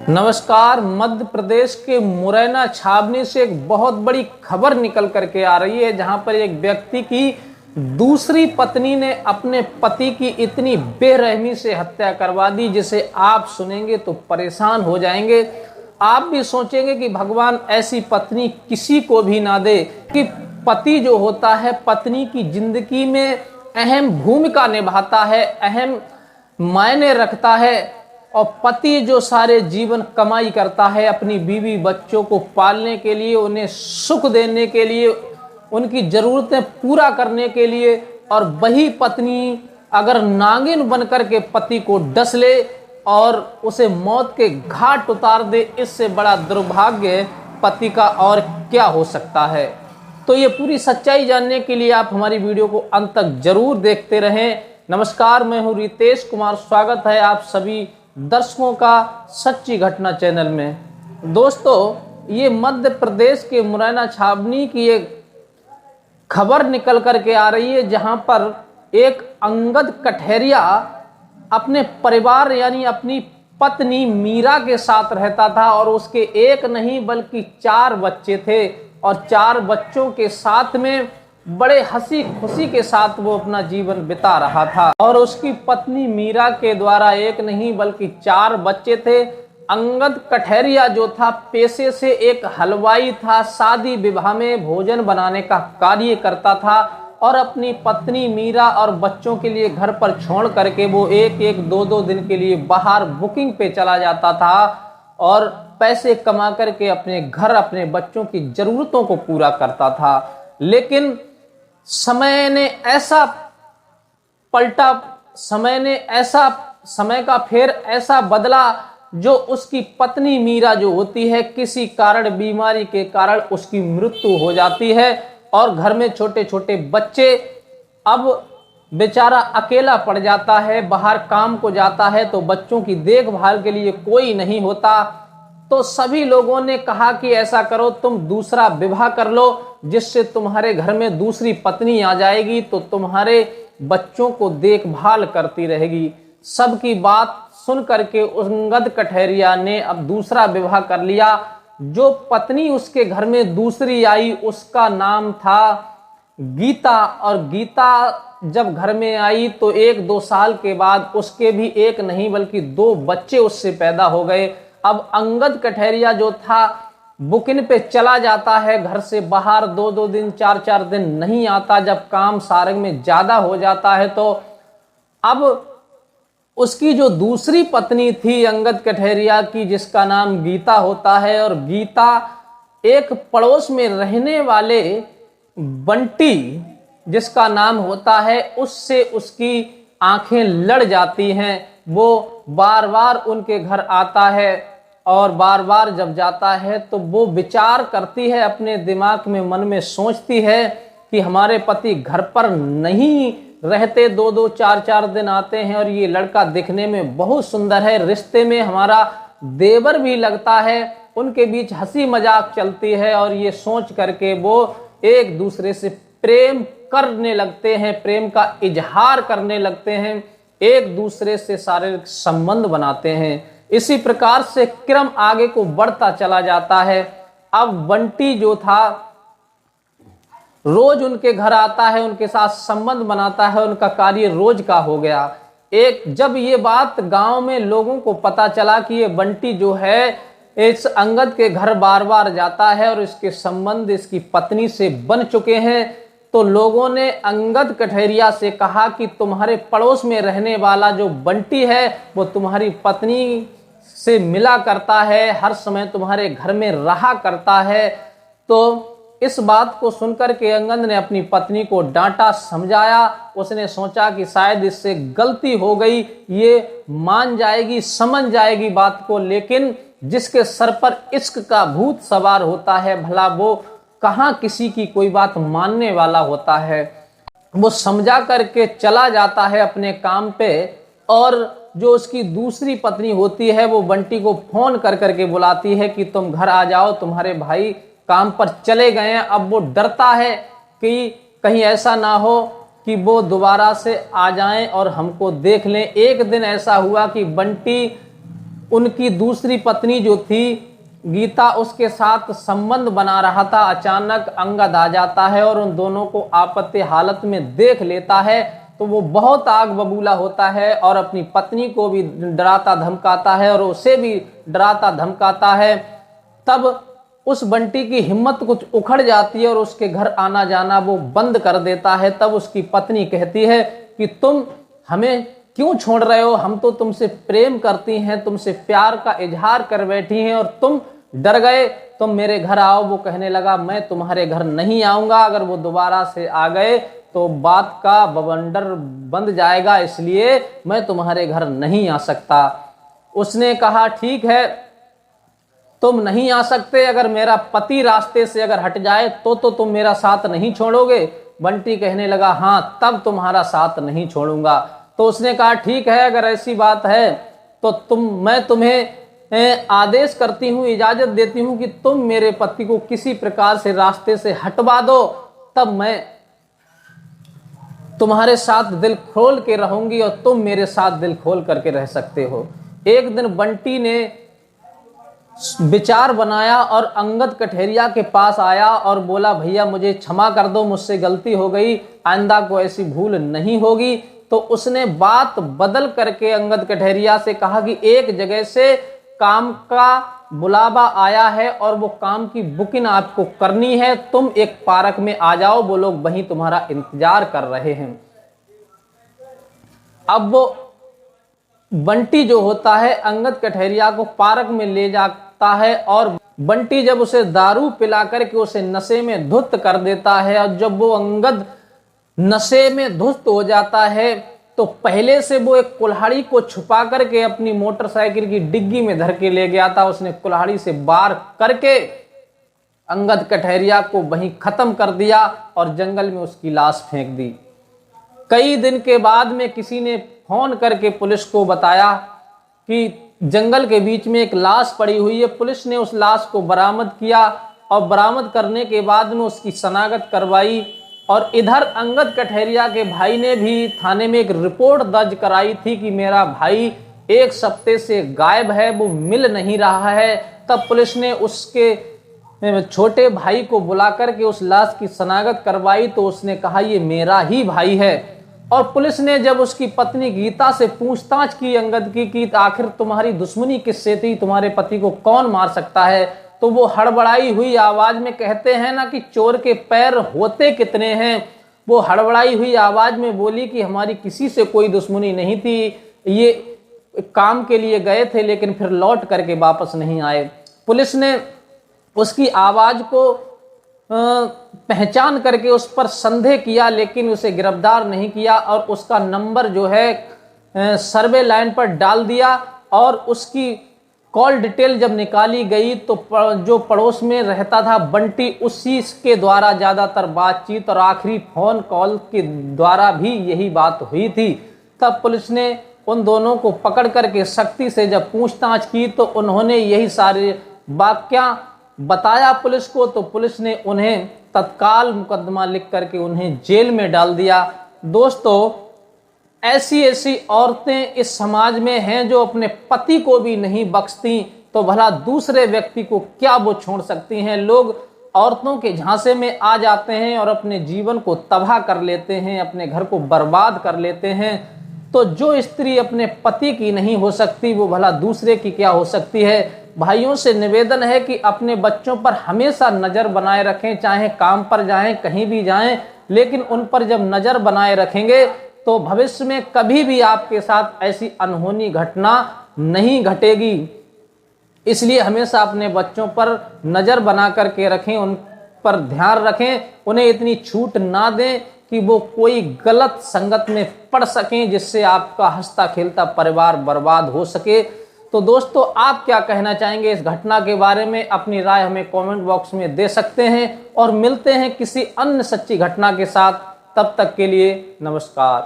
नमस्कार। मध्य प्रदेश के मुरैना छावनी से एक बहुत बड़ी खबर निकल करके आ रही है, जहां पर एक व्यक्ति की दूसरी पत्नी ने अपने पति की इतनी बेरहमी से हत्या करवा दी, जिसे आप सुनेंगे तो परेशान हो जाएंगे। आप भी सोचेंगे कि भगवान ऐसी पत्नी किसी को भी ना दे। कि पति जो होता है पत्नी की जिंदगी में अहम भूमिका निभाता है, अहम मायने रखता है। और पति जो सारे जीवन कमाई करता है अपनी बीवी बच्चों को पालने के लिए, उन्हें सुख देने के लिए, उनकी जरूरतें पूरा करने के लिए, और वही पत्नी अगर नागिन बनकर के पति को डस ले और उसे मौत के घाट उतार दे, इससे बड़ा दुर्भाग्य पति का और क्या हो सकता है। तो ये पूरी सच्चाई जानने के लिए आप हमारी वीडियो को अंत तक जरूर देखते रहें। नमस्कार, मैं हूँ रितेश कुमार। स्वागत है आप सभी दर्शकों का सच्ची घटना चैनल में। दोस्तों, ये मध्य प्रदेश के मुरैना छावनी की एक खबर निकल करके आ रही है, जहां पर एक अंगद कठेरिया अपने परिवार यानी अपनी पत्नी मीरा के साथ रहता था, और उसके एक नहीं बल्कि 4 बच्चे थे, और 4 बच्चों के साथ में बड़े हंसी खुशी के साथ वो अपना जीवन बिता रहा था। और उसकी पत्नी मीरा के द्वारा एक नहीं बल्कि 4 बच्चे थे। अंगद कठेरिया जो था पेशे से एक हलवाई था, शादी विवाह में भोजन बनाने का कार्य करता था, और अपनी पत्नी मीरा और बच्चों के लिए घर पर छोड़ करके वो एक 2 दिन के लिए बाहर बुकिंग पे चला जाता था, और पैसे कमा करके अपने घर अपने बच्चों की जरूरतों को पूरा करता था। लेकिन समय ने ऐसा पलटा, समय का फेर ऐसा बदला, जो उसकी पत्नी मीरा जो होती है किसी कारण, बीमारी के कारण उसकी मृत्यु हो जाती है, और घर में छोटे छोटे बच्चे, अब बेचारा अकेला पड़ जाता है। बाहर काम को जाता है तो बच्चों की देखभाल के लिए कोई नहीं होता। तो सभी लोगों ने कहा कि ऐसा करो, तुम दूसरा विवाह कर लो, जिससे तुम्हारे घर में दूसरी पत्नी आ जाएगी तो तुम्हारे बच्चों को देखभाल करती रहेगी। सबकी बात सुन करके अंगद कठेरिया ने अब दूसरा विवाह कर लिया। जो पत्नी उसके घर में दूसरी आई उसका नाम था गीता, और गीता जब घर में आई तो 1-2 साल के बाद उसके भी एक नहीं बल्कि 2 बच्चे उससे पैदा हो गए। अब अंगद कठेरिया जो था बुकिंग पे चला जाता है, घर से बाहर 2-2 दिन 4-4 दिन नहीं आता। जब काम सारंग में ज्यादा हो जाता है तो अब उसकी जो दूसरी पत्नी थी अंगद कठेरिया की, जिसका नाम गीता होता है, और गीता एक पड़ोस में रहने वाले बंटी जिसका नाम होता है, उससे उसकी आंखें लड़ जाती हैं। वो बार बार उनके घर आता है, और बार बार जब जाता है तो वो विचार करती है अपने दिमाग में, मन में सोचती है कि हमारे पति घर पर नहीं रहते, 2-2 4-4 दिन आते हैं, और ये लड़का दिखने में बहुत सुंदर है, रिश्ते में हमारा देवर भी लगता है, उनके बीच हंसी मजाक चलती है, और ये सोच करके वो एक दूसरे से प्रेम करने लगते हैं, प्रेम का इजहार करने लगते हैं, एक दूसरे से शारीरिक संबंध बनाते हैं। इसी प्रकार से क्रम आगे को बढ़ता चला जाता है। अब बंटी जो था रोज उनके घर आता है, उनके साथ संबंध बनाता है, उनका कार्य रोज का हो गया। जब ये बात गांव में लोगों को पता चला कि ये बंटी जो है इस अंगद के घर बार बार जाता है और इसके संबंध इसकी पत्नी से बन चुके हैं, तो लोगों ने अंगद कठेरिया से कहा कि तुम्हारे पड़ोस में रहने वाला जो बंटी है वो तुम्हारी पत्नी से मिला करता है, हर समय तुम्हारे घर में रहा करता है। तो इस बात को सुनकर के अंगद ने अपनी पत्नी को डांटा, समझाया। उसने सोचा कि शायद इससे गलती हो गई, ये मान जाएगी, समझ जाएगी बात को, लेकिन जिसके सर पर इश्क का भूत सवार होता है, भला वो कहाँ किसी की कोई बात मानने वाला होता है। वो समझा करके चला जाता है अपने काम पे, और जो उसकी दूसरी पत्नी होती है वो बंटी को फोन कर करके बुलाती है कि तुम घर आ जाओ, तुम्हारे भाई काम पर चले गए हैं। अब वो डरता है कि कहीं ऐसा ना हो कि वो दोबारा से आ जाएं और हमको देख लें। एक दिन ऐसा हुआ कि बंटी उनकी दूसरी पत्नी जो थी गीता, उसके साथ संबंध बना रहा था, अचानक अंगद आ जाता है और उन दोनों को आपत्ति हालत में देख लेता है। तो वो बहुत आग बबूला होता है और अपनी पत्नी को भी डराता धमकाता है और उसे भी डराता धमकाता है। तब उस बंटी की हिम्मत कुछ उखड़ जाती है और उसके घर आना जाना वो बंद कर देता है। तब उसकी पत्नी कहती है कि तुम हमें क्यों छोड़ रहे हो, हम तो तुमसे प्रेम करती हैं, तुमसे प्यार का इजहार कर बैठी हैं और तुम डर गए, तुम मेरे घर आओ। वो कहने लगा मैं तुम्हारे घर नहीं आऊंगा, अगर वो दोबारा से आ गए तो बात का बवंडर बंद जाएगा, इसलिए मैं तुम्हारे घर नहीं आ सकता। उसने कहा ठीक है तुम नहीं आ सकते, अगर मेरा पति रास्ते से अगर हट जाए तो तुम मेरा साथ नहीं छोड़ोगे। बंटी कहने लगा हाँ तब तुम्हारा साथ नहीं छोड़ूंगा। तो उसने कहा ठीक है अगर ऐसी बात है तो मैं तुम्हें आदेश करती हूँ, इजाजत देती हूँ कि तुम मेरे पति को किसी प्रकार से रास्ते से हटवा दो, तब मैं तुम्हारे साथ दिल खोल के रहूंगी और तुम मेरे साथ दिल खोल करके रह सकते हो। एक दिन बंटी ने विचार बनाया और अंगद कठेरिया के पास आया और बोला भैया मुझे क्षमा कर दो, मुझसे गलती हो गई, आइंदा को ऐसी भूल नहीं होगी। तो उसने बात बदल करके अंगद कठेरिया से कहा कि एक जगह से काम का बुलावा आया है और वो काम की बुकिंग आपको करनी है, तुम एक पार्क में आ जाओ, वो लोग वहीं तुम्हारा इंतजार कर रहे हैं। अब वो बंटी जो होता है अंगद कठेरिया को पार्क में ले जाता है और बंटी जब उसे दारू पिला करके उसे नशे में धुत कर देता है और जब वो अंगद नशे में धुत हो जाता है तो पहले से वो एक कुल्हाड़ी को छुपा करके अपनी मोटरसाइकिल की डिग्गी में धर के ले गया था। उसने कुल्हाड़ी से वार करके अंगद कठेरिया को वहीं खत्म कर दिया और जंगल में उसकी लाश फेंक दी। कई दिन के बाद में किसी ने फोन करके पुलिस को बताया कि जंगल के बीच में एक लाश पड़ी हुई है। पुलिस ने उस लाश को बरामद किया और बरामद करने के बाद में उसकी शनाख्त करवाई और इधर अंगद कठेरिया के भाई ने भी थाने में एक रिपोर्ट दर्ज कराई थी कि मेरा भाई एक हफ्ते से गायब है, वो मिल नहीं रहा है। तब पुलिस ने उसके छोटे भाई को बुला करके उस लाश की शनाख्त करवाई तो उसने कहा ये मेरा ही भाई है। और पुलिस ने जब उसकी पत्नी गीता से पूछताछ की अंगद की कि आखिर तुम्हारी दुश्मनी किससे थी, तुम्हारे पति को कौन मार सकता है, तो वो हड़बड़ाई हुई आवाज में, कहते हैं ना कि चोर के पैर होते कितने हैं, वो हड़बड़ाई हुई आवाज में बोली कि हमारी किसी से कोई दुश्मनी नहीं थी, ये काम के लिए गए थे लेकिन फिर लौट करके वापस नहीं आए। पुलिस ने उसकी आवाज को पहचान करके उस पर संदेह किया लेकिन उसे गिरफ्तार नहीं किया और उसका नंबर जो है सर्वे लाइन पर डाल दिया और उसकी कॉल डिटेल जब निकाली गई तो जो पड़ोस में रहता था बंटी, उसी के द्वारा ज्यादातर बातचीत और आखिरी फोन कॉल के द्वारा भी यही बात हुई थी। तब पुलिस ने उन दोनों को पकड़ करके सख्ती से जब पूछताछ की तो उन्होंने यही सारे वाक्या बताया पुलिस को, तो पुलिस ने उन्हें तत्काल मुकदमा लिख करके उन्हें जेल में डाल दिया। दोस्तों, ऐसी ऐसी औरतें इस समाज में हैं जो अपने पति को भी नहीं बख्शती, तो भला दूसरे व्यक्ति को क्या वो छोड़ सकती हैं। लोग औरतों के झांसे में आ जाते हैं और अपने जीवन को तबाह कर लेते हैं, अपने घर को बर्बाद कर लेते हैं। तो जो स्त्री अपने पति की नहीं हो सकती वो भला दूसरे की क्या हो सकती है। भाइयों से निवेदन है कि अपने बच्चों पर हमेशा नजर बनाए रखें, चाहे काम पर जाएं, कहीं भी जाएं, लेकिन उन पर जब नजर बनाए रखेंगे तो भविष्य में कभी भी आपके साथ ऐसी अनहोनी घटना नहीं घटेगी। इसलिए हमेशा अपने बच्चों पर नजर बना करके रखें, उन पर ध्यान रखें, उन्हें इतनी छूट ना दें कि वो कोई गलत संगत में पड़ सकें जिससे आपका हंसता खेलता परिवार बर्बाद हो सके। तो दोस्तों, आप क्या कहना चाहेंगे इस घटना के बारे में? अपनी राय हमें कमेंट बॉक्स में दे सकते हैं और मिलते हैं किसी अन्य सच्ची घटना के साथ। तब तक के लिए नमस्कार।